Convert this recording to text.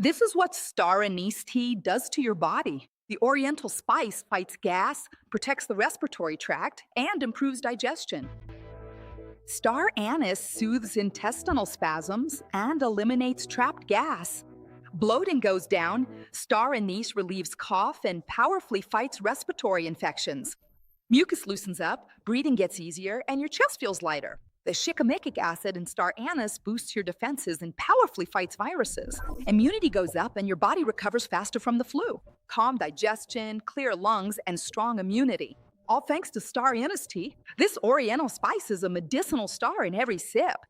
This is what star anise tea does to your body. The oriental spice fights gas, protects the respiratory tract, and improves digestion. Star anise soothes intestinal spasms and eliminates trapped gas. Bloating goes down, star anise relieves cough and powerfully fights respiratory infections. Mucus loosens up, breathing gets easier, and your chest feels lighter. The shikimic acid in star anise boosts your defenses and powerfully fights viruses. Immunity goes up, and your body recovers faster from the flu. Calm digestion, clear lungs, and strong immunity. All thanks to star anise tea. This oriental spice is a medicinal star in every sip.